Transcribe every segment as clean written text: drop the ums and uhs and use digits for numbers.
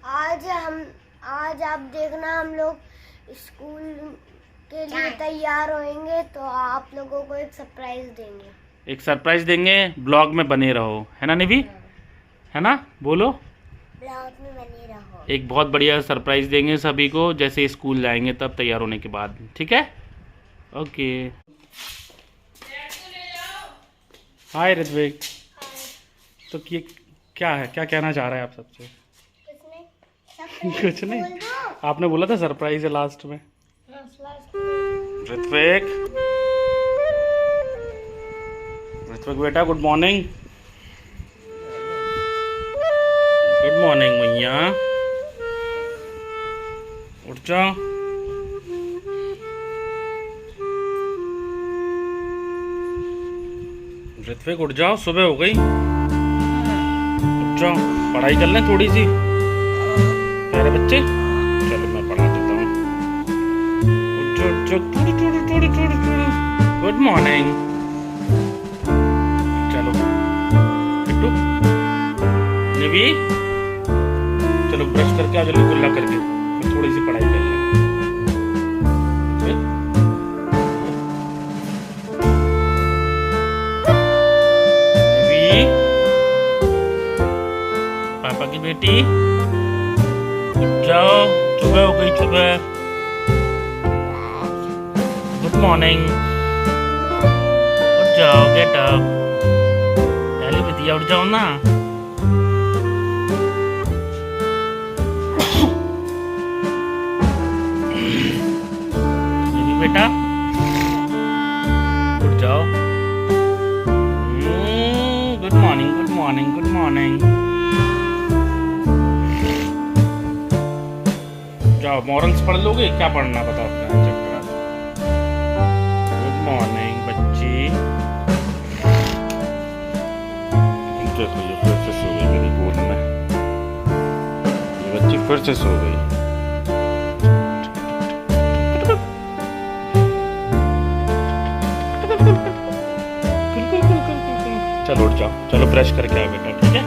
आज आप देखना हम लोग स्कूल के लिए तैयार होंगे तो आप लोगों को एक सरप्राइज देंगे। एक सरप्राइज देंगे, ब्लॉग में बने रहो, है ना निवी? है ना, बोलो। ब्लॉग में बने रहो। एक बहुत बढ़िया सरप्राइज देंगे सभी को, जैसे स्कूल जाएंगे तब तैयार होने के बाद, ठीक है? ओके। हाय ऋत्विक। तो ये क्या है, क्या कहना चाह रहे हैं आप सबसे? कुछ नहीं, आपने बोला था सरप्राइज है लास्ट में। ऋत्विक, ऋत्विक बेटा, गुड मॉर्निंग। गुड मॉर्निंग भैया, उठ जाओ। ऋत्विक उठ जाओ, सुबह हो गई, उठ जाओ, पढ़ाई कर लें थोड़ी सी प्यारे बच्चे। चलो मैं पढ़ा देता हूँ। Good morning. चलो किट्टू, निवी, चलो ब्रश करके आ, जल्दी कुल्ला करके, फिर थोड़ी सी पढ़ाई कर लें। निवी, पापा की बेटी, जाओ, सुबह हो गई, सुबह। गुड मॉर्निंग, उठ जाओ, गेट अप। पहले बिटिया उठ जाओ ना। बेटा उठ जाओ। Good morning, good morning, good morning. जाओ, मॉरल्स पढ़ लोगे, क्या पढ़ना बताओ अपना चैप्टर। गुड मॉर्निंग बच्ची। देखो ये फिर से सो गई मेरी गोद में, ये बच्ची फिर से सो गई। चलो उठ जाओ, चलो ब्रश करके आओ बेटा, ठीक है?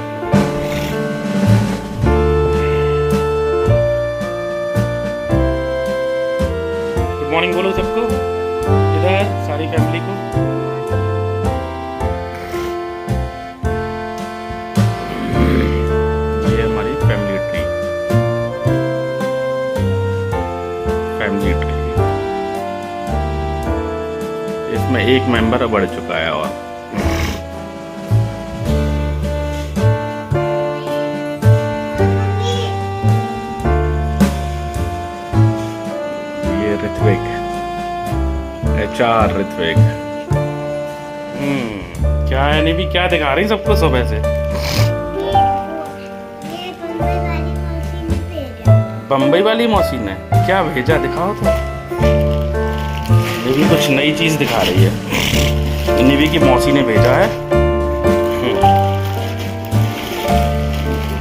गुड मॉर्निंग बोलो सबको, इधर सारी फैमिली को। ये हमारी फैमिली ट्री, फैमिली ट्री। इसमें एक मेंबर बढ़ चुका है और ऋत्विक, HR ऋत्विक। क्या है निवी, क्या दिखा रही सबको सुबह से? बम्बई वाली मौसी ने क्या भेजा, दिखाओ तो। निवी कुछ नई चीज दिखा रही है, निवी की मौसी ने भेजा है।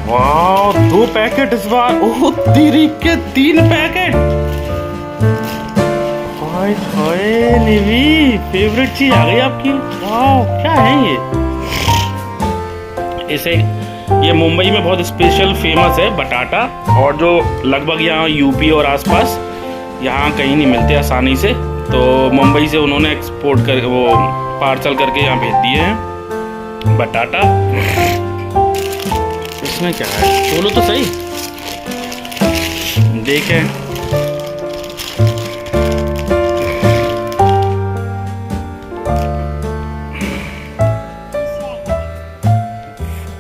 वाह, 2 पैकेट इस बार। ओह तेरी के 3 पैकेट। हाय निवी, फेवरेट चीज आ गई आपकी। वाह, क्या है ये? इसे, ये मुंबई में बहुत स्पेशल फेमस है बटाटा, और जो लगभग यहाँ यूपी और आसपास यहाँ कहीं नहीं मिलते आसानी से, तो मुंबई से उन्होंने एक्सपोर्ट कर, वो पार्सल करके यहाँ भेज दिए हैं बटाटा। इसमें क्या है, बोलो तो सही, देखें।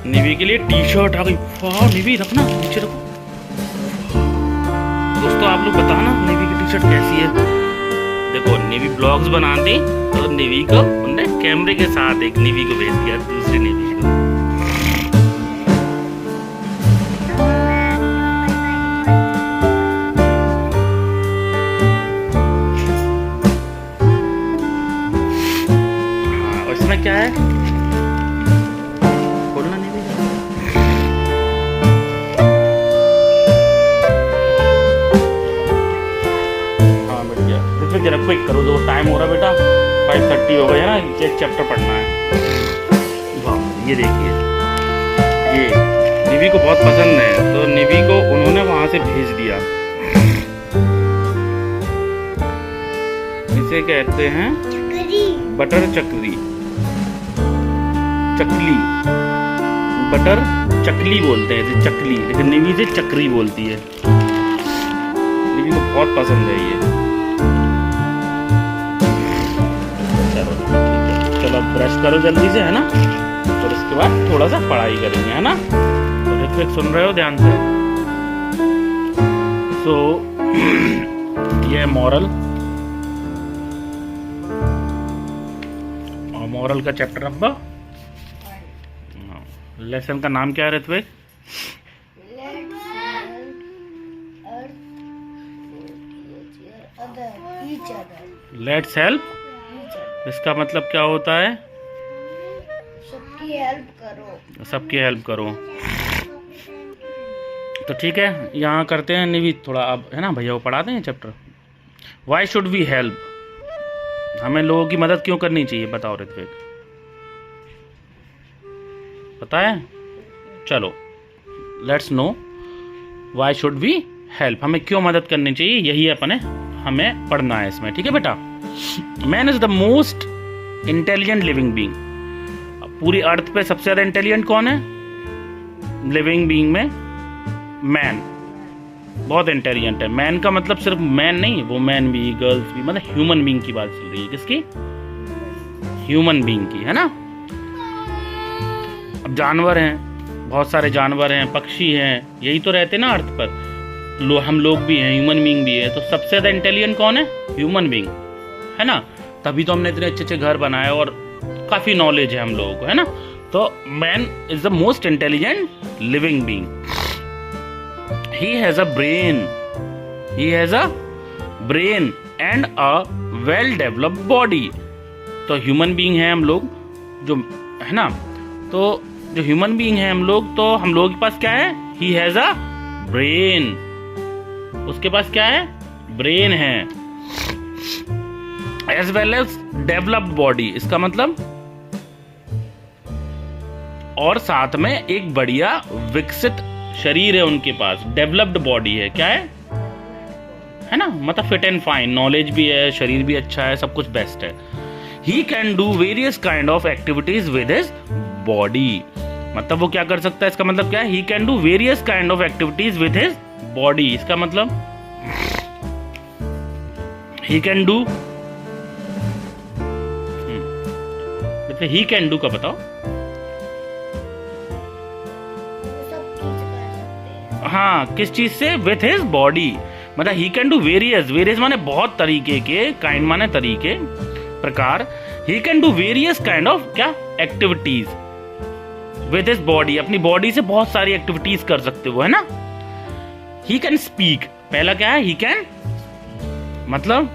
निवी के लिए टी-शर्ट आ गई। वाह निवी, रखना नीचे रखो। दोस्तों आप लोग बताना निवी की टी-शर्ट कैसी है। देखो निवी ब्लॉग्स बनाती, तो निवी को उन्होंने कैमरे के साथ एक निवी को भेज दिया दूसरी निवी को। हाँ, और इसमें क्या है, जरा क्विक करो, दो टाइम हो रहा बेटा, 5:30 हो गया है ना, एक चैप्टर पढ़ना है। वाह, ये देखिए, ये निवी को बहुत पसंद है, तो निवी को उन्होंने लकड़ियाँ। इसे कहते हैं बटर चकरी, चकली, बटर चकली बोलते हैं इसे, चकली, लेकिन निवी से चकरी बोलती है। निवी को बहुत पसंद है ये। चलो ठीक है, चलो ब्रश करो जल्दी से, है ना, और उसके बाद थोड़ा सा पढ़ाई करेंगे, है ना। तो ऋत्विक सुन रहे हो ध्यान से। सो ये मॉरल, और मॉरल का चैप्टर नंबर, लेसन का नाम क्या है ऋत्विक? Let's help. इसका मतलब क्या होता है? सबकी हेल्प करो, सबकी हेल्प करो। तो ठीक है, यहाँ करते हैं निवी थोड़ा, अब है ना, भैया वो पढ़ा दें chapter. Why should we help? हमें लोगों की मदद क्यों करनी चाहिए, बताओ ऋत्विक, पता है? चलो let's know why should we help, हमें क्यों मदद करनी चाहिए, यही अपने हमें पढ़ना है इसमें, ठीक है बेटा। Man is the most intelligent living being. पूरी अर्थ पे सबसे ज्यादा इंटेलिजेंट कौन है लिविंग बीइंग में? मैन बहुत इंटेलिजेंट है। मैन का मतलब सिर्फ मैन नहीं, वो मैन भी, गर्ल्स भी, मतलब ह्यूमन बीइंग की बात चल रही है। किसकी? ह्यूमन बीइंग की, है ना। अब जानवर हैं, बहुत सारे जानवर हैं, पक्षी हैं, यही तो रहते ना अर्थ पर। हम लोग भी हैं, ह्यूमन बीइंग भी है। तो सबसे ज्यादा इंटेलिजेंट कौन है? ह्यूमन बीइंग, है ना। तभी तो हमने इतने अच्छे अच्छे घर बनाए और काफी नॉलेज है हम लोगों को, है ना। तो man is the most intelligent living being. He has a brain, he has a brain and a well developed body. तो ह्यूमन बीइंग है हम लोग जो, है ना। तो जो ह्यूमन बीइंग है हम लोग, तो हम लोगों के पास क्या है? ही हैज अ ब्रेन, उसके पास क्या है? ब्रेन है। As well as developed body, इसका मतलब और साथ में एक बढ़िया विकसित शरीर है उनके पास, डेवलप्ड बॉडी है। क्या है ना, मतलब फिट एंड फाइन, नॉलेज भी है, शरीर भी अच्छा है, सब कुछ बेस्ट है। He can do various kind of activities with his body, मतलब वो क्या कर सकता है, इसका मतलब क्या है? He can do various kind of activities with his body, इसका मतलब he can do, he can do का बताओ। हाँ, किस चीज से? विथ हिज बॉडी, मतलब he can do various, various माने बहुत तरीके के, काइंड माने तरीके, प्रकार। He can do various kind of क्या? एक्टिविटीज विथ हिज बॉडी, अपनी बॉडी से बहुत सारी एक्टिविटीज कर सकते हो, है ना। ही कैन स्पीक, पहला क्या है? ही कैन मतलब,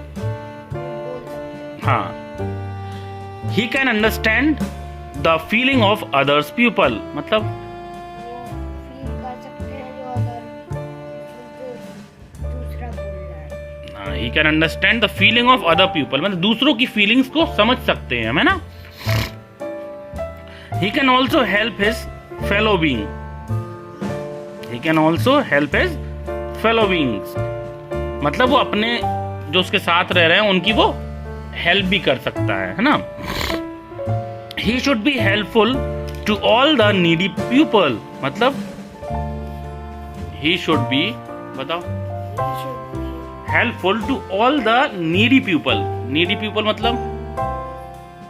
हाँ, he can understand the feeling of others people, मतलब he can understand the feeling of other people, मतलब दूसरों की फीलिंग्स को समझ सकते हैं, है ना। He can also help his fellow being, he can also help his fellow beings, मतलब वो अपने जो उसके साथ रह रहे हैं उनकी वो हेल्प भी कर सकता है ना। He should be helpful to all the needy people, मतलब ही शुड बी, बताओ, helpful to all the needy people. Needy people मतलब,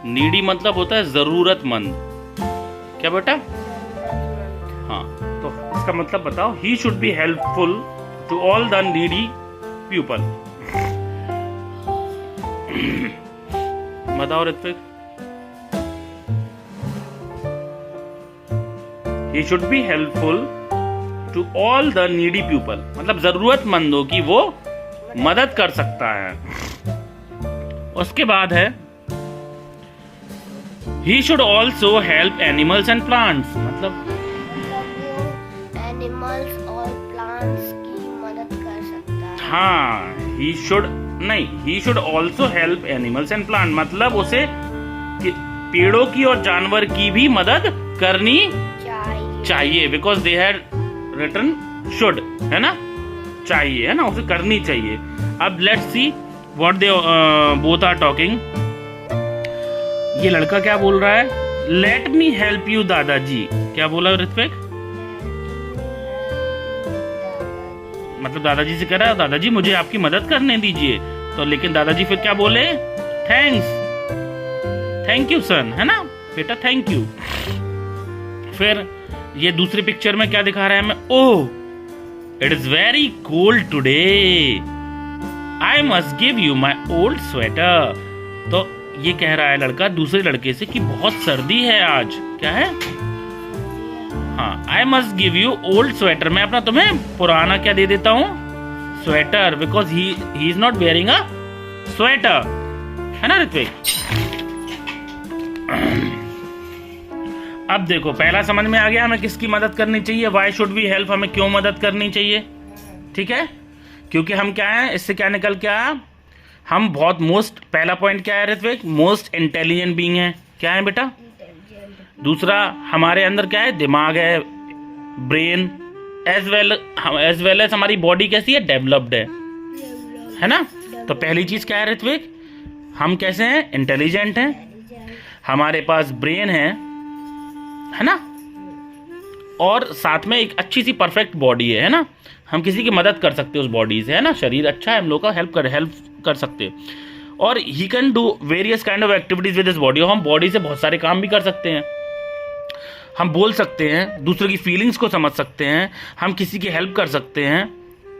नीडी मतलब होता है जरूरतमंद, क्या बेटा? हाँ, तो इसका मतलब बताओ। He should be helpful to all the needy people, बताओ Ritvik. He should be helpful to all the needy people, मतलब जरूरतमंदों की वो मदद कर सकता है। उसके बाद है he should also help animals and plants, मतलब एनिमल्स और प्लांट्स की मदद कर सकता है। हाँ, ही शुड नहीं, he should also help animals and plant, मतलब उसे पेड़ों की और जानवर की भी मदद करनी चाहिए, because they had written should, है ना। चाहिए, है ना, उसे करनी चाहिए। अब let's see what they both are talking. ये लड़का क्या बोल रहा है, लेट मी हेल्प यू दादाजी। क्या बोला ऋत्विक? मतलब दादाजी से कह रहा है, दादाजी मुझे आपकी मदद करने दीजिए। तो लेकिन दादाजी फिर क्या बोले, थैंक यू सन, है ना बेटा, थैंक यू। फिर ये दूसरी पिक्चर में क्या दिखा रहा है हमें, oh it is very cold today, I must give you my old sweater. तो ये कह रहा है लड़का दूसरे लड़के से कि बहुत सर्दी है आज। क्या है, हाँ, I must give you old sweater, मैं अपना तुम्हें पुराना क्या दे देता हूँ, sweater, because he is not wearing a sweater, है ना ऋत्विक। अब देखो पहला समझ में आ गया हमें किसकी मदद करनी चाहिए, वाई शुड वी हेल्प, हमें क्यों मदद करनी चाहिए, ठीक है, क्योंकि हम क्या है, इससे क्या निकल के आया, हम बहुत पहला पॉइंट क्या है ऋत्विक, मोस्ट इंटेलिजेंट बीइंग है। क्या है बेटा, दूसरा हमारे अंदर क्या है, दिमाग है, ब्रेन, एज वेल एज हमारी बॉडी कैसी है, डेवलप्ड है ना। तो पहली चीज क्या है ऋत्विक, हम कैसे हैं, इंटेलिजेंट हैं, हमारे पास ब्रेन है ना, और साथ में एक अच्छी सी परफेक्ट बॉडी है ना, हम किसी की मदद कर सकते हैं उस बॉडी से, है ना, शरीर अच्छा है, हम लोग का हेल्प कर सकते हैं। और he can do various kind of activities with his body, और हम बॉडी से बहुत सारे काम भी कर सकते हैं, हम बोल सकते हैं, दूसरे की फीलिंग्स को समझ सकते हैं, हम किसी की हेल्प कर सकते हैं,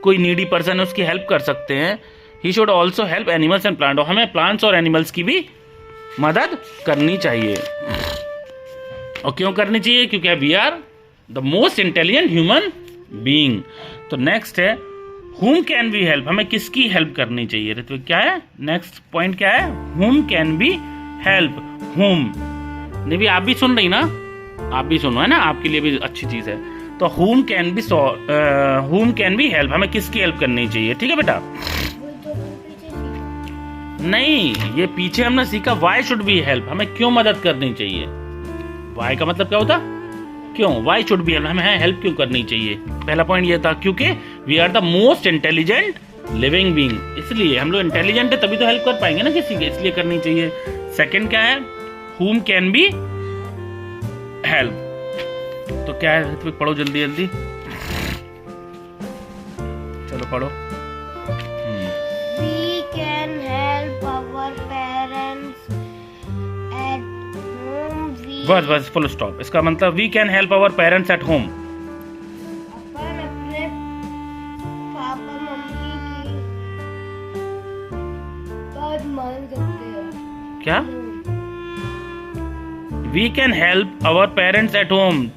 कोई नीडी पर्सन है उसकी हेल्प कर सकते हैं। He should also help animals and plant, और हमें प्लांट्स और एनिमल्स की भी मदद करनी चाहिए। और क्यों करनी चाहिए, क्योंकि we are the most intelligent human being. तो नेक्स्ट है whom कैन वी हेल्प, हमें किसकी हेल्प करनी चाहिए ऋत्विक, क्या है नेक्स्ट पॉइंट, क्या है, whom can we help, whom, नहीं भी आप भी सुन रही ना, आप भी सुनो, है ना, आपके लिए भी अच्छी चीज है। तो whom कैन बी हेल्प, हमें किसकी हेल्प करनी चाहिए, ठीक है बेटा। नहीं, ये पीछे हमने सीखा वाई शुड बी हेल्प, हमें क्यों मदद करनी चाहिए, वाई का मतलब क्या होता, क्यों, वाई शुड बी हेल्प, हमें हेल्प क्यों करनी चाहिए। पहला पॉइंट ये था क्योंकि we are the most intelligent living being, इसलिए हम लोग इंटेलिजेंट है तभी तो हेल्प कर पाएंगे ना किसी के, इसलिए करनी चाहिए। सेकंड क्या है, whom कैन बी हेल्प, तो क्या है, पढ़ो जल्दी जल्दी, चलो पढ़ो। We can help our parents at home. बस फुल स्टॉप, इसका मतलब we can help our parents at home, अपन अपने पापा मम्मी की बात मान सकते हैं। क्या, we can help our parents at home,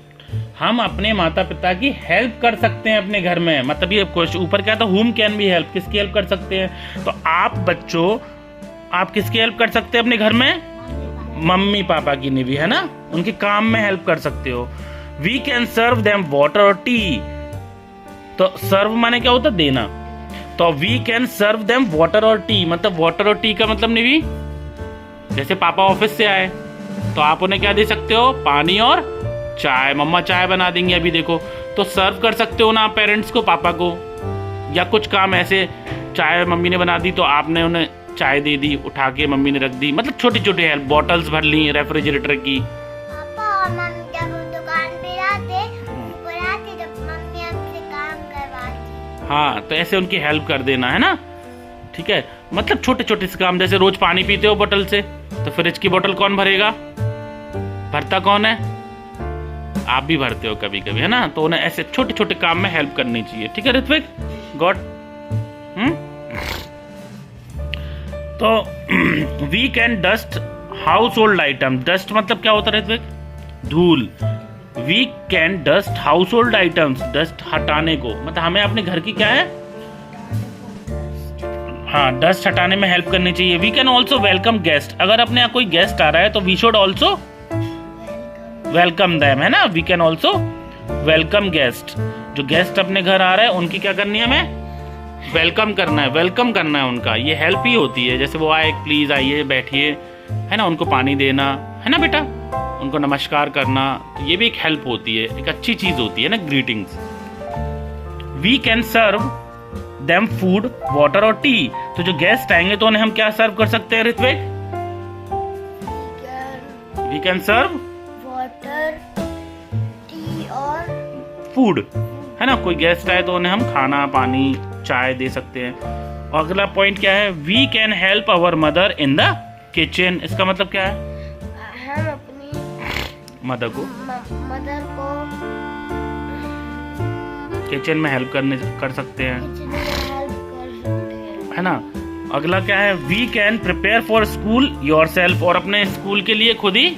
हम अपने माता पिता की हेल्प कर सकते हैं अपने घर में। मतलब ये क्वेश्चन ऊपर क्या था, whom कैन बी हेल्प, किसकी हेल्प कर सकते हैं। तो आप बच्चों, आप किसकी हेल्प कर सकते हैं अपने घर में, मम्मी पापा की नहीं भी, है ना, उनके काम में हेल्प कर सकते हो। We can serve them water और टी, तो सर्व माने क्या होता, देना, तो we can serve them water और टी, मतलब वाटर और टी का मतलब नहीं भी, जैसे पापा ऑफिस से आए तो आप उन्हें क्या दे सकते हो, पानी और चाय, मम्मा चाय बना देंगे अभी देखो, तो सर्व कर सकते हो ना आप पेरेंट्स को, पापा को, या कुछ काम ऐसे, चाय मम्मी ने बना दी तो आपने उन्हें चाय दे दी, उठा के मम्मी ने रख दी, मतलब छोटी छोटी हेल्प, बॉटल्स भर ली रेफ्रिजरेटर की। पापा और मम्मी जब दुकान पे आते जब मम्मी हमसे काम करवाती, हाँ, तो ऐसे उनकी हेल्प कर देना, है ना, ठीक है, मतलब छोटे छोटे से काम, जैसे रोज पानी पीते हो बोतल से, तो फ्रिज की बोतल कौन भरेगा, भरता कौन है, आप भी भरते हो कभी कभी, है ना, तो उन्हें ऐसे छोटे छोटे काम में हेल्प करनी चाहिए, ठीक है ऋत्विक, गॉट। तो we can dust household item, dust मतलब क्या होता है ऋत्विक, धूल, we can dust household items, dust हटाने को, मतलब हमें अपने घर की क्या है, हाँ, डस्ट हटाने में हेल्प करनी चाहिए। We can also welcome guest, अगर अपने यहाँ कोई गेस्ट आ रहा है तो we should also welcome them, है ना, we can also welcome guest, जो गेस्ट अपने घर आ रहे हैं उनकी क्या करनी है, हमें वेलकम करना है उनका, ये हेल्प ही होती है, जैसे वो आए, प्लीज आइए बैठिए, है ना, उनको पानी देना, है ना बेटा, उनको नमस्कार करना, तो ये भी एक हेल्प होती है, एक अच्छी चीज होती है ना, greetings. We can serve them food, water और टी। तो जो गेस्ट आएंगे तो उन्हें हम क्या सर्व कर सकते हैं Ritwik? We can serve water, tea और फूड, है ना। कोई गेस्ट आए तो उन्हें हम खाना, पानी, चाय दे सकते हैं। और अगला पॉइंट क्या है? We can help our mother in the kitchen. इसका मतलब क्या है? हम अपनी मदर को मदर को किचन में हेल्प कर सकते हैं, किचन में हेल्प कर सकते हैं, है ना। अगला क्या है? We can prepare for school yourself. और अपने स्कूल के लिए खुद ही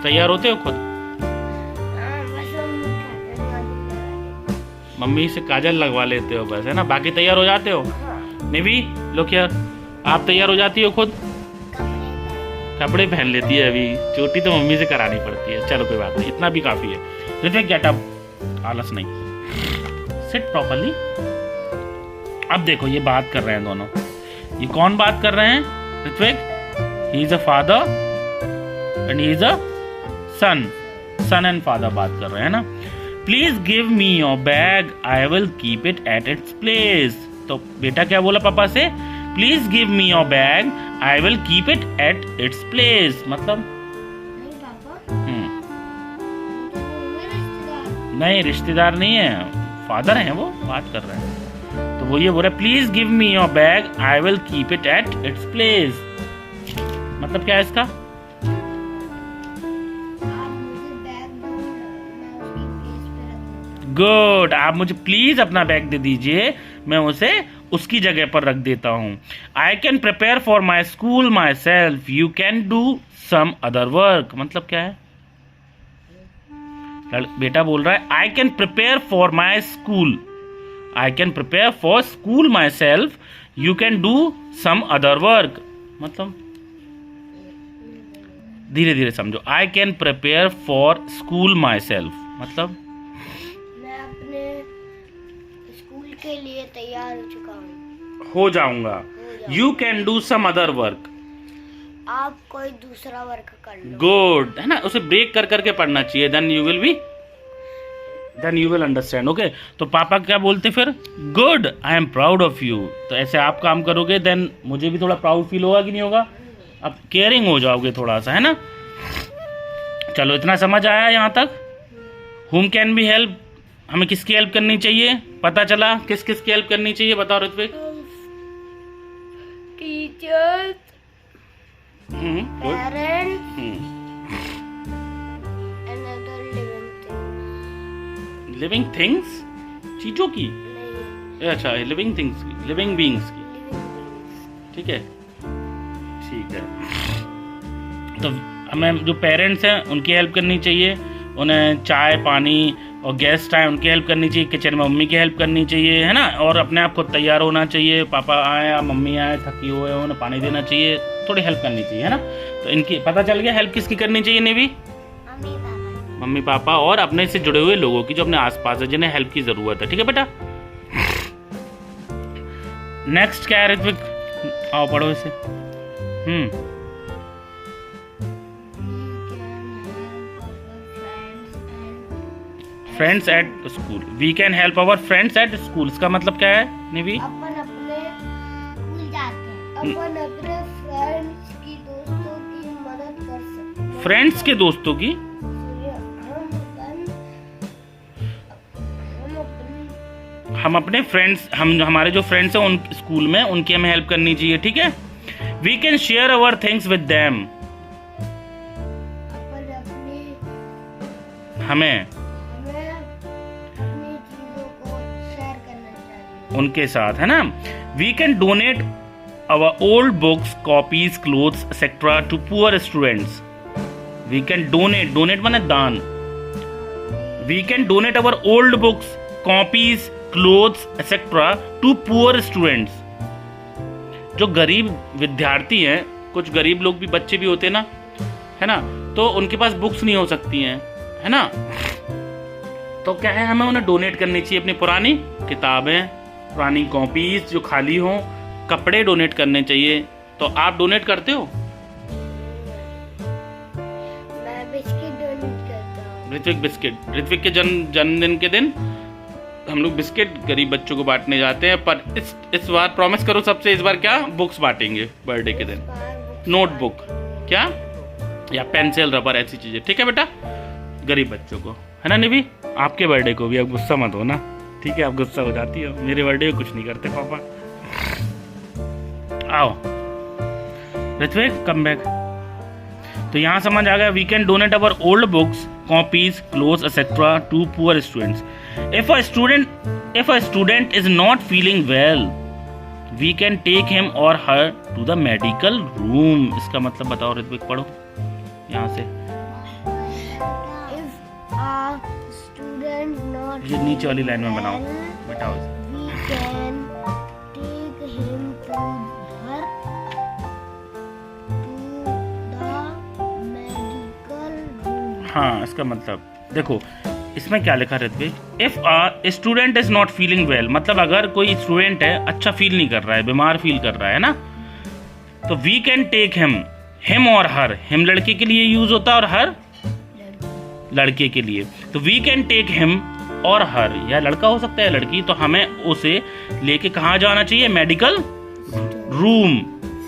तैयार होते हो खुद? बस मम्मी से काजल लगवा लेते हो बस, है ना, बाकी तैयार हो जाते हो। निवी लो क्या, आप तैयार हो जाती हो खुद? कपड़े पहन लेती है अभी, चोटी तो मम्मी से करानी पड़ती है। चलो कोई बात नहीं, इतना भी काफी है। ऋत्विक गेट अप, आलस नहीं, सिट प्रॉपर्ली। अब देखो ये बात कर रहे हैं दोनों। ये कौन बात कर रहे हैं? Ritwik, he is a father and he is a son. Son and father बात कर रहे हैं ना। Please give me your bag, I will keep it at its place. तो बेटा क्या बोला पापा से? Please give me your bag, I will keep it at its place. मतलब नहीं पापा, नहीं, रिश्तेदार नहीं है, फादर हैं वो, बात कर रहे हैं। तो वो ये बोल रहे हैं, please give me your bag, I will keep it at its place. मतलब क्या है इसका? गुड, आप मुझे प्लीज अपना बैग दे दीजिए, मैं उसे उसकी जगह पर रख देता हूँ। I can prepare for my school myself, you can do some other work. मतलब क्या है? बेटा बोल रहा है I can prepare for my school, I can prepare for school myself, you can do some other work. मतलब धीरे धीरे समझो। I can prepare for school myself मतलब मैं अपने स्कूल के लिए तैयार हो चुका हूँ, हो जाऊंगा। You can do some other work, आप कोई दूसरा वर्क कर लो। गुड, है ना। उसे ब्रेक कर करके पढ़ना चाहिए, then you will understand. Okay, तो पापा क्या बोलते फिर? Good, I am proud of you. तो ऐसे आप काम करोगे देन मुझे भी थोड़ा प्राउड फील होगा कि नहीं होगा? अब केयरिंग हो जाओगे थोड़ा सा, है ना। चलो इतना समझ आया यहाँ तक। हुम कैन बी हेल्प, हमें किसकी हेल्प करनी चाहिए? पता चला किस किस की हेल्प करनी चाहिए? बताओ Ritwik. Teachers, good. Parents and other living things. Living things, चीजों की? नहीं, अच्छा, लिविंग थिंग्स की, लिविंग बीइंग्स की, ठीक है, ठीक है। तो हमें जो पेरेंट्स हैं उनकी हेल्प करनी चाहिए, उन्हें चाय पानी, और गेस्ट आए उनकी हेल्प करनी चाहिए, किचन में मम्मी की हेल्प करनी चाहिए, है ना। और अपने आप खुद तैयार होना चाहिए, पापा आए या मम्मी आए थकी हुए उन्हें पानी देना चाहिए, थोड़ी हेल्प करनी चाहिए, है ना। तो इनकी पता चल गया हेल्प किसकी करनी चाहिए नेवी? मम्मी पापा और अपने से जुड़े हुए लोगों की जो अपने आसपास है, जिन्हें हेल्प की जरूरत है, ठीक है बेटा। नेक्स्ट क्या है ऋत्विक? आओ पढ़ो इसे। Friends at school, we can help our friends at school. इसका मतलब क्या है निवी? अपन अपने स्कूल जाते हैं, अपन अपने फ्रेंड्स की दोस्तों की मदद कर सकते हैं। फ्रेंड्स के दोस्तों की? हम अपने फ्रेंड्स, हमारे जो फ्रेंड्स हैं उन स्कूल में, उनकी हमें हेल्प करनी चाहिए, ठीक है। We can share our things with them, हमें अपनी चीजों को शेयर करना चाहिए उनके साथ, है ना। We can donate our old books, copies, clothes etcetera to poor students. We can donate माने दान। We can donate our old books, copies, clothes etcetera to poor students. जो गरीब विद्यार्थी हैं, कुछ गरीब लोग भी, बच्चे भी होते हैं ना, है ना, तो उनके पास बुक्स नहीं हो सकती हैं, है ना। तो क्या है, हमें उन्हें डोनेट करनी चाहिए अपनी पुरानी किताबें, पुरानी कॉपीज जो खाली हों, कपड़े डोनेट करने चाहिए। तो आप डोनेट करते हो? मैं बिस्किट डोनेट करता हूँ। ऋत्विक बिस्किट, ऋत्विक के जन्मदिन के दिन हम लोग बिस्किट गरीब बच्चों को बांटने जाते हैं, पर इस बार प्रॉमिस करो सबसे, इस बार क्या बुक्स बांटेंगे बर्थडे के दिन, नोटबुक क्या या पेंसिल रबर ऐसी चीजें, ठीक है बेटा, गरीब बच्चों को, है ना निवी? आपके बर्थडे को भी अब गुस्सा मत हो ना, ठीक है? आप गुस्सा हो जाती हो, मेरे बर्थडे को कुछ नहीं करते पापा। आओ ऋत्विक कम बैक। तो यहाँ समझ आ गया, we can donate our old books, copies, clothes etcetera to poor students. If a student is not feeling well, we can take him और her to the medical room. इसका मतलब बताओ ऋत्विक, पढ़ो यहाँ से। If a student not ये नीचे वाली लाइन में बनाओ, बताओ। we can take him to her to the medical room. हाँ, इसका मतलब देखो इसमें क्या लिखा Ritwik, if a student is not feeling well, मतलब अगर कोई स्टूडेंट है अच्छा फील नहीं कर रहा है, बीमार फील कर रहा है ना, तो वी कैन टेक हिम और हर, हिम लड़के के लिए यूज होता है और हर लड़के के लिए, तो वी कैन टेक हिम और हर, या लड़का हो सकता है लड़की, तो हमें उसे लेके कहाँ जाना चाहिए? Medical room.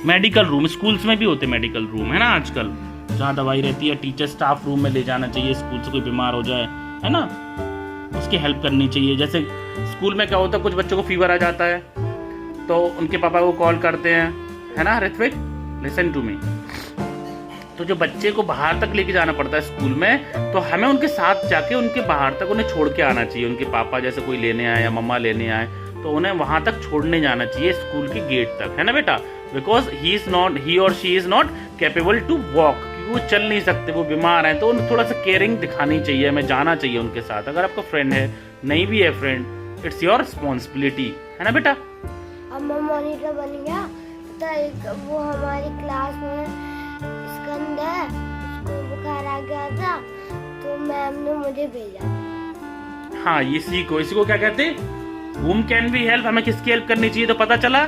Medical room schools में भी होते मेडिकल रूम, है ना, आजकल जहाँ दवाई रहती है, टीचर स्टाफ रूम में ले जाना चाहिए, स्कूल से कोई बीमार हो जाए, है ना, उसकी हेल्प करनी चाहिए। जैसे स्कूल में क्या होता है, कुछ बच्चों को फीवर आ जाता है तो उनके पापा को कॉल करते हैं, है ना ऋत्विक, लिसन टू मी। तो जो बच्चे को बाहर तक लेके जाना पड़ता है स्कूल में, तो हमें उनके साथ जाके उनके बाहर तक उन्हें छोड़ के आना चाहिए। उनके पापा जैसे कोई लेने आए या मम्मा लेने आए, तो उन्हें वहां तक छोड़ने जाना चाहिए, स्कूल के गेट तक, है ना बेटा, बिकॉज ही और she is not capable to walk, क्योंकि वो चल नहीं सकते, वो बीमार हैं, तो उन्हें थोड़ा सा केयरिंग दिखानी चाहिए, हमें जाना चाहिए उनके साथ। अगर आपका फ्रेंड है, नहीं भी है फ्रेंड, इट्स योर रिस्पॉन्सिबिलिटी, है ना बेटा। अब मैं मॉनिटर बन गया, तो एक वो हमारी क्लास में सिकंदर, उसको बुखार आ गया था, तो मैम ने मुझे भेजा। हाँ, इसी को क्या कहते हैं, whom can we help, हमें किसकी हेल्प करनी चाहिए? तो पता चला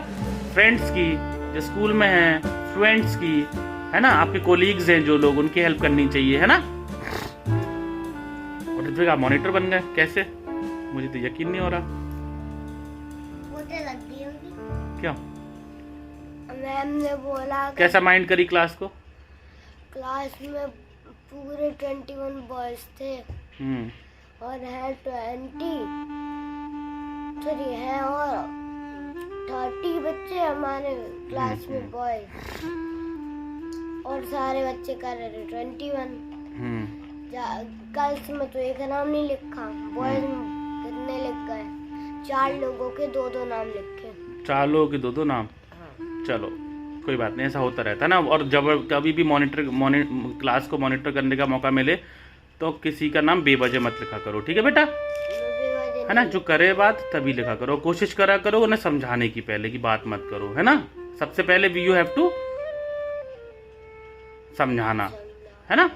फ्रेंड्स की, जो स्कूल में हैं, स्टूडेंट्स की, है ना, आपके कोलीग्स हैं जो लोग, उनकी हेल्प करनी चाहिए, है ना। और ऋत्विक आप मॉनिटर बन गए, कैसे? मुझे तो यकीन नहीं हो रहा। मुझे लग गई होगी। क्या? मैम ने बोला कैसा माइंड करी क्लास को? क्लास में पूरे 21 बॉयज थे और है 23 है और 30 बच्चे हमारे क्लास में बॉयज, और सारे बच्चे कर रहे थे 21। गर्ल्स में तो एक नाम नहीं लिखा, बॉयज में कितने लिख गए? 4 लोगों के 2-2 नाम लिखे। 4 लोगों के 2-2 नाम? चलो कोई बात नहीं, ऐसा होता रहता है ना। और जब कभी भी क्लास को मॉनिटर करने का मौका मिले तो किसी का नाम बेवजह मत लिखा करो, ठीक है बेटा, है ना। जो करे बात तभी लिखा करो, कोशिश करा करो उन्हें समझाने की, पहले की बात मत करो, है ना। सबसे पहले यू हैव टू समझाना, है ना।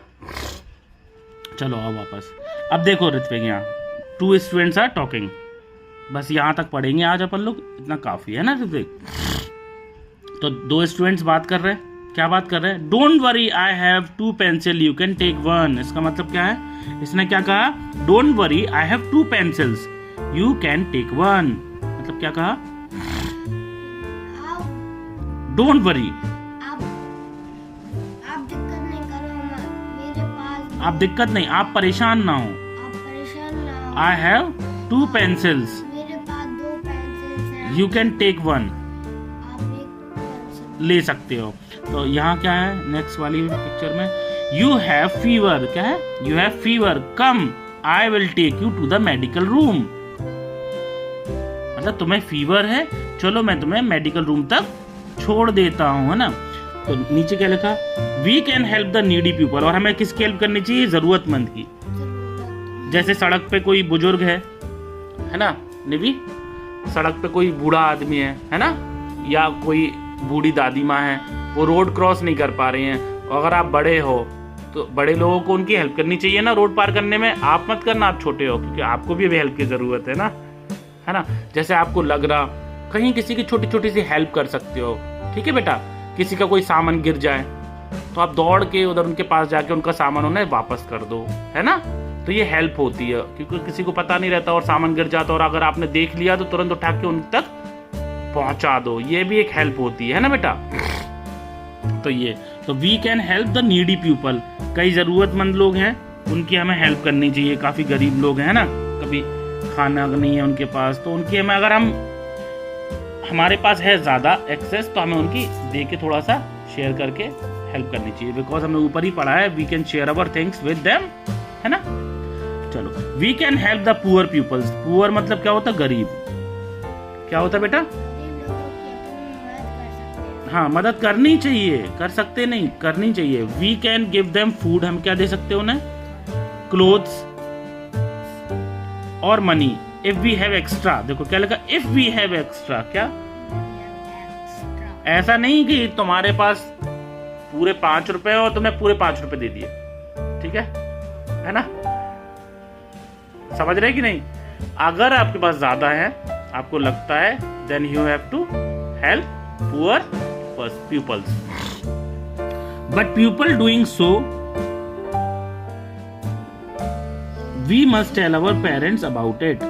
चलो आओ वापस। अब देखो ऋत्विक, यहाँ 2 स्टूडेंट्स आर टॉकिंग, बस यहाँ तक पढ़ेंगे आज अपन लोग, इतना काफी है ना ऋत्विक। तो 2 स्टूडेंट्स बात कर रहे हैं, क्या बात कर रहे हैं? Don't worry I have 2 pencil, you can take 1। इसका मतलब क्या है? इसने क्या कहा? Don't worry I have 2 pencils, you can take 1। मतलब क्या कहा? डोंट वरी, आप दिक्कत नहीं करो, मेरे पास, आप दिक्कत नहीं, आप परेशान ना हो, आप परेशान ना हो, आई हैव 2 पेंसिल्स, मेरे पास 2 पेंसिल्स हैं, यू कैन टेक 1, आप एक पेंसिल ले सकते हो। तो यहाँ क्या है नेक्स्ट वाली पिक्चर में? यू हैव फीवर, क्या है? You have fever, come I will take you to the medical room. मतलब तुम्हें फीवर है, चलो मैं तुम्हें मेडिकल रूम तक छोड़ देता हूँ, है ना। तो नीचे क्या लिखा? We can help the needy people, और हमें किसकी हेल्प करनी चाहिए? जरूरतमंद की। जैसे सड़क पे कोई बुजुर्ग है ना निवी, सड़क पे कोई बूढ़ा आदमी है ना, या कोई बूढ़ी दादी माँ है, वो रोड क्रॉस नहीं कर पा रही हैं, अगर आप बड़े हो तो बड़े लोगों को उनकी हेल्प करनी चाहिए ना रोड पार करने में। आप मत करना, आप छोटे हो, क्योंकि आपको भी हेल्प की जरूरत है ना। जैसे आपको लग रहा कहीं किसी की छोटी छोटी सी हेल्प कर सकते हो, ठीक है बेटा। किसी का कोई सामान गिर जाए तो आप दौड़ के उधर उनके पास जाके उनका सामान उन्हें वापस कर दो, है ना। तो ये हेल्प होती है, क्योंकि किसी को पता नहीं रहता और सामान गिर जाता, और अगर आपने देख लिया तो तुरंत उठा के उन तक पहुंचा दो, ये भी एक हेल्प होती है ना बेटा। तो ये तो we can help the needy people, कई जरूरतमंद लोग हैं उनकी हमें हेल्प करनी चाहिए। काफी गरीब लोग हैं ना, कभी खाना नहीं है उनके पास, तो उनकी हमें, अगर हमारे पास है ज्यादा एक्सेस, तो हमें उनकी दे के थोड़ा सा शेयर करके हेल्प करनी चाहिए। बिकॉज हमने ऊपर ही पढ़ा है we can share our things with them, है ना। चलो, we can help the poor peoples. Poor मतलब क्या होता है? गरीब। क्या होता है बेटा? हाँ, मदद करनी चाहिए, कर सकते नहीं, करनी चाहिए। We can give them food, हम क्या दे सकते हैं उन्हें? क्लोथ्स और money. If we have extra, देखो क्या लिखा, इफ वी हैव एक्स्ट्रा। क्या? ऐसा नहीं कि तुम्हारे पास पूरे 5 रुपए और तुमने पूरे 5 रुपए दे दिए, ठीक है ना। समझ रहे कि नहीं? अगर आपके पास ज्यादा है, आपको लगता है, then you have to help poor pupils. But pupil doing so, we must tell our parents about it.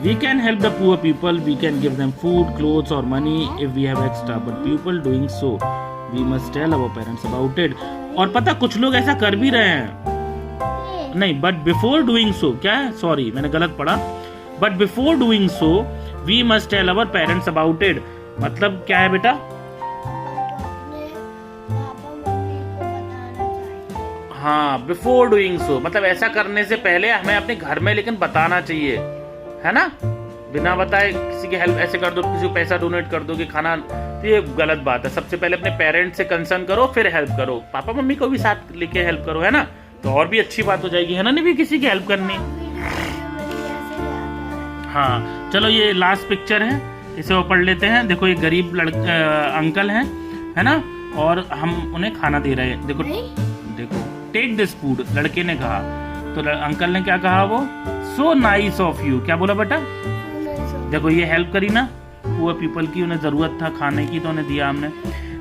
We can help the poor people, we can give them food, clothes or money if we have extra. But pupil doing so, we must tell our parents about it. और पता कुछ लोग ऐसा कर भी रहे हैं। नहीं, but before doing so, क्या है? Sorry, मैंने गलत पढ़ा। But before doing so, we must tell our parents about it. मतलब क्या है बेटा? हाँ, बिफोर डूइंग सो मतलब ऐसा करने से पहले हमें अपने घर में लेकिन बताना चाहिए, है ना। बिना बताए किसी की हेल्प ऐसे कर दो, किसी को पैसा डोनेट कर दो कि खाना, तो ये गलत बात है। सबसे पहले अपने पेरेंट्स से कंसर्न करो, फिर हेल्प करो। पापा मम्मी को भी साथ लेके हेल्प करो, है ना, तो और भी अच्छी बात हो जाएगी, है ना। नहीं भी किसी की हेल्प करनी। हाँ, चलो ये लास्ट पिक्चर है, इसे वो पढ़ लेते हैं। देखो, ये गरीब अंकल हैं, है ना, और हम उन्हें खाना दे रहे हैं। देखो देखो, टेक दिस फूड, लड़के ने कहा, तो अंकल ने क्या कहा? वो सो नाइस ऑफ यू। क्या बोला बेटा? देखो, ये हेल्प करी ना पुअर पीपल की, उन्हें जरूरत था खाने की तो उन्हें दिया हमने।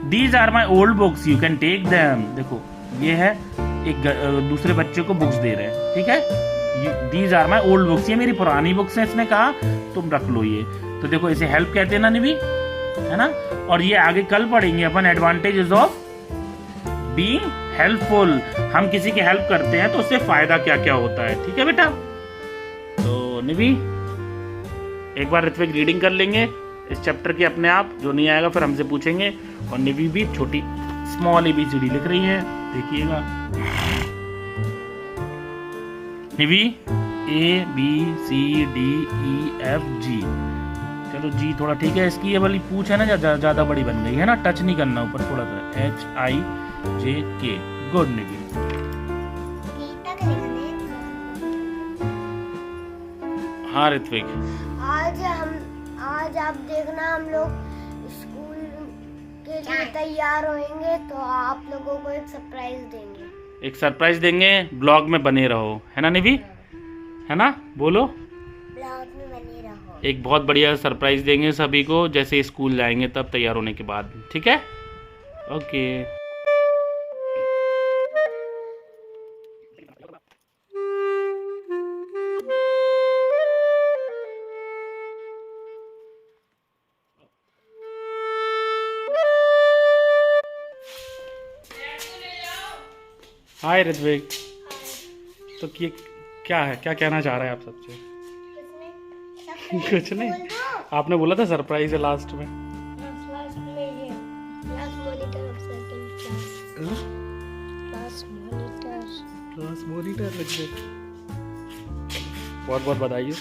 These are my old books, you can take them. देखो, ये है एक दूसरे बच्चे को बुक्स दे रहे हैं, ठीक है। These are my old books, ये मेरी पुरानी बुक्स हैं, इसने कहा, तुम रख लो ये। तो देखो, इसे हेल्प कहते हैं ना निवी, है ना। और ये आगे कल पढ़ेंगे अपन, एडवांटेजेस ऑफ बीइंग हेल्पफुल। हम किसी की हेल्प करते हैं तो उससे फायदा क्या क्या होता है, ठीक है बेटा। तो निवी, एक बार ऋत्विक रीडिंग कर लेंगे इस चैप्टर की अपने आप, जो नहीं आएगा फिर हमसे पूछेंगे। और निवी भी छोटी स्मॉल ABCD लिख रही है, देखिएगा। निवी ABCDEFG। चलो जी थोड़ा ठीक है, इसकी ये वाली पूछ है ना ज्यादा बड़ी बन गई है ना, टच नहीं करना ऊपर, थोड़ा सा HIJK। गुड निवी। हाँ ऋत्विक, आज आप देखना, हम लोग स्कूल के लिए तैयार होंगे तो आप लोगों को एक सरप्राइज देंगे। एक सरप्राइज देंगे, ब्लॉग में बने रहो, है ना निवी, है ना, बोलो। ब्लॉग में बने रहो। एक बहुत बढ़िया सरप्राइज देंगे सभी को, जैसे स्कूल जाएंगे तब तैयार होने के बाद, ठीक है। ओके। हाय ऋत्विक, तो ये क्या है, क्या कहना चाह रहे हैं आप सबसे? कुछ नहीं, आपने बोला था सरप्राइज है लास्ट में। क्लास मॉनिटर ऋत्विक, बहुत बहुत बधाई।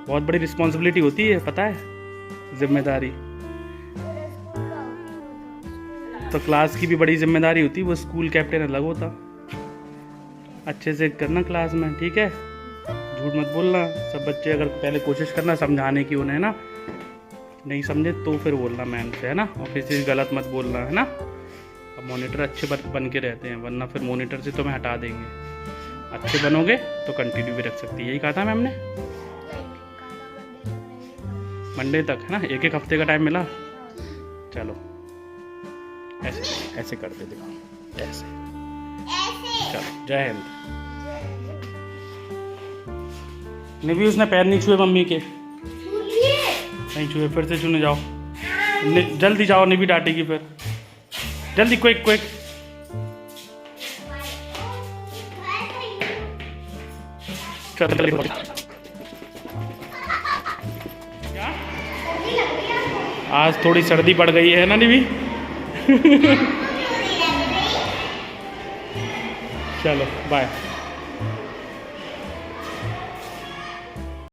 बहुत बड़ी रिस्पॉन्सिबिलिटी होती है, पता है, जिम्मेदारी। तो क्लास की भी बड़ी जिम्मेदारी होती है, वो स्कूल कैप्टन अलग होता। अच्छे से करना क्लास में, ठीक है, झूठ मत बोलना। सब बच्चे अगर पहले कोशिश करना समझाने की उन्हें, ना नहीं समझे तो फिर बोलना मैम से, है ना, और किसी से गलत मत बोलना, है ना। अब मॉनिटर अच्छे बन के रहते हैं, वरना फिर मॉनिटर से तुम्हें हटा देंगे। अच्छे बनोगे तो कंटिन्यू भी रख सकती है, यही कहा था मैम ने। मंडे तक, है ना, एक हफ्ते का टाइम मिला। चलो ऐसे ऐसे करते दिखाओ, ऐसे। चलो जय हिंद। निभी उसने पैर नहीं छुए मम्मी के, नहीं छुए, फिर से छूने जाओ। जल्दी जाओ, निभी डांटेगी फिर। जल्दी, क्विक क्विक। आज थोड़ी सर्दी पड़ गई है ना निभी? चलो बाय।